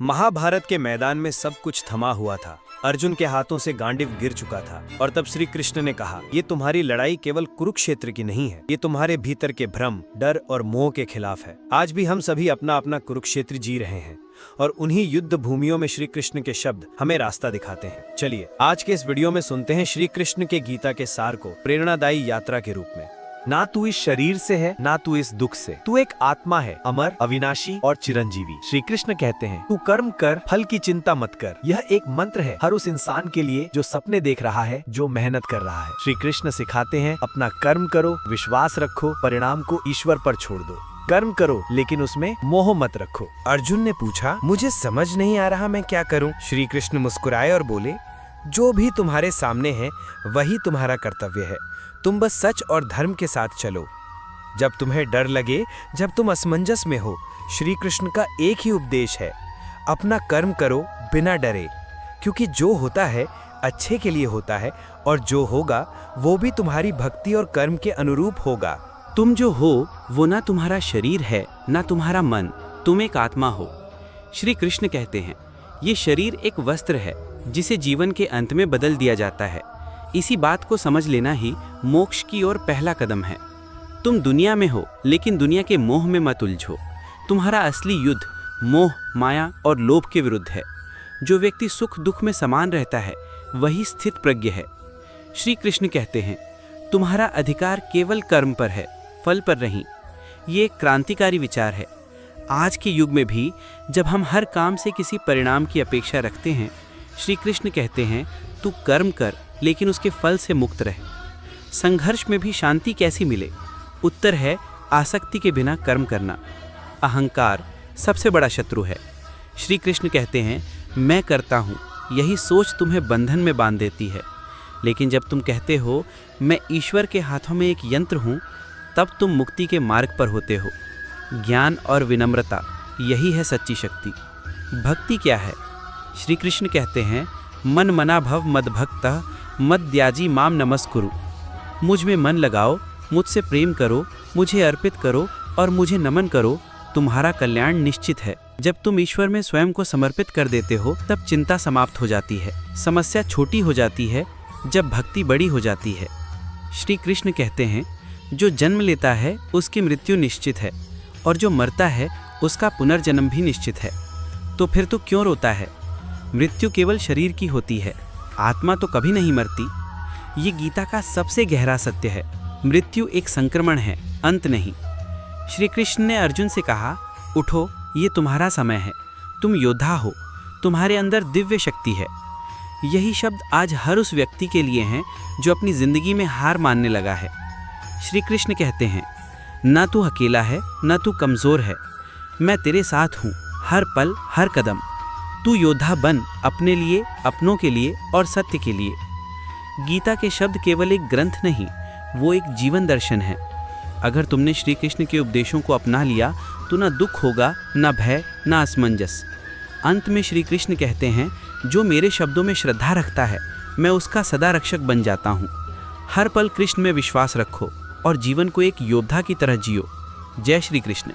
महाभारत के मैदान में सब कुछ थमा हुआ था। अर्जुन के हाथों से गांडीव गिर चुका था और तब श्री कृष्ण ने कहा, ये तुम्हारी लड़ाई केवल कुरुक्षेत्र की नहीं है, ये तुम्हारे भीतर के भ्रम, डर और मोह के खिलाफ है। आज भी हम सभी अपना अपना कुरुक्षेत्र जी रहे हैं और उन्हीं युद्ध भूमियों में श्री कृष्ण के शब्द हमें रास्ता दिखाते हैं। चलिए आज के इस वीडियो में सुनते हैं श्री कृष्ण के गीता के सार को प्रेरणादायी यात्रा के रूप में। ना तू इस शरीर से है, ना तू इस दुख से। तू एक आत्मा है, अमर, अविनाशी और चिरंजीवी। श्री कृष्ण कहते हैं, तू कर्म कर, फल की चिंता मत कर। यह एक मंत्र है हर उस इंसान के लिए जो सपने देख रहा है, जो मेहनत कर रहा है। श्री कृष्ण सिखाते हैं, अपना कर्म करो, विश्वास रखो, परिणाम को ईश्वर पर छोड़ दो। कर्म करो लेकिन उसमें मोह मत रखो। अर्जुन ने पूछा, मुझे समझ नहीं आ रहा मैं क्या करूं? श्री कृष्ण मुस्कुराए और बोले, जो भी तुम्हारे सामने है वही तुम्हारा कर्तव्य है। तुम बस सच और धर्म के साथ चलो। जब तुम्हें डर लगे, जब तुम असमंजस में हो, श्री कृष्ण का एक ही उपदेश है, अपना कर्म करो बिना डरे, क्योंकि जो होता है अच्छे के लिए होता है और जो होगा वो भी तुम्हारी भक्ति और कर्म के अनुरूप होगा। तुम जो हो वो ना तुम्हारा शरीर है ना तुम्हारा मन, तुम एक आत्मा हो। श्री कृष्ण कहते हैं, ये शरीर एक वस्त्र है जिसे जीवन के अंत में बदल दिया जाता है। इसी बात को समझ लेना ही मोक्ष की ओर पहला कदम है। तुम दुनिया में हो लेकिन दुनिया के मोह में मत उलझो। तुम्हारा असली युद्ध मोह, माया और लोभ के विरुद्ध है। जो व्यक्ति सुख दुख में समान रहता है वही स्थित प्रज्ञ है। श्री कृष्ण कहते हैं, तुम्हारा अधिकार केवल कर्म पर है, फल पर नहीं। ये एक क्रांतिकारी विचार है। आज के युग में भी जब हम हर काम से किसी परिणाम की अपेक्षा रखते हैं, श्री कृष्ण कहते हैं, तू कर्म कर लेकिन उसके फल से मुक्त रह। संघर्ष में भी शांति कैसी मिले? उत्तर है आसक्ति के बिना कर्म करना। अहंकार सबसे बड़ा शत्रु है। श्री कृष्ण कहते हैं, मैं करता हूँ, यही सोच तुम्हें बंधन में बांध देती है। लेकिन जब तुम कहते हो मैं ईश्वर के हाथों में एक यंत्र हूँ, तब तुम मुक्ति के मार्ग पर होते हो। ज्ञान और विनम्रता, यही है सच्ची शक्ति। भक्ति क्या है? श्री कृष्ण कहते हैं, मन मना भव मद भक्तः मद्याजी माम नमस्कुरु। मुझ में मन लगाओ, मुझसे प्रेम करो, मुझे अर्पित करो और मुझे नमन करो, तुम्हारा कल्याण निश्चित है। जब तुम ईश्वर में स्वयं को समर्पित कर देते हो तब चिंता समाप्त हो जाती है। समस्या छोटी हो जाती है जब भक्ति बड़ी हो जाती है। श्री कृष्ण कहते हैं, जो जन्म लेता है उसकी मृत्यु निश्चित है और जो मरता है उसका पुनर्जन्म भी निश्चित है। तो फिर तू क्यों रोता है? मृत्यु केवल शरीर की होती है, आत्मा तो कभी नहीं मरती। ये गीता का सबसे गहरा सत्य है। मृत्यु एक संक्रमण है, अंत नहीं। श्री कृष्ण ने अर्जुन से कहा, उठो, ये तुम्हारा समय है। तुम योद्धा हो, तुम्हारे अंदर दिव्य शक्ति है। यही शब्द आज हर उस व्यक्ति के लिए हैं जो अपनी जिंदगी में हार मानने लगा है। श्री कृष्ण कहते हैं, ना तू अकेला है, ना तू कमज़ोर है। मैं तेरे साथ हूँ, हर पल हर कदम। तू योद्धा बन, अपने लिए, अपनों के लिए और सत्य के लिए। गीता के शब्द केवल एक ग्रंथ नहीं, वो एक जीवन दर्शन है। अगर तुमने श्री कृष्ण के उपदेशों को अपना लिया तो ना दुख होगा, ना भय, ना असमंजस। अंत में श्री कृष्ण कहते हैं, जो मेरे शब्दों में श्रद्धा रखता है मैं उसका सदा रक्षक बन जाता हूँ। हर पल कृष्ण में विश्वास रखो और जीवन को एक योद्धा की तरह जियो। जय श्री कृष्ण।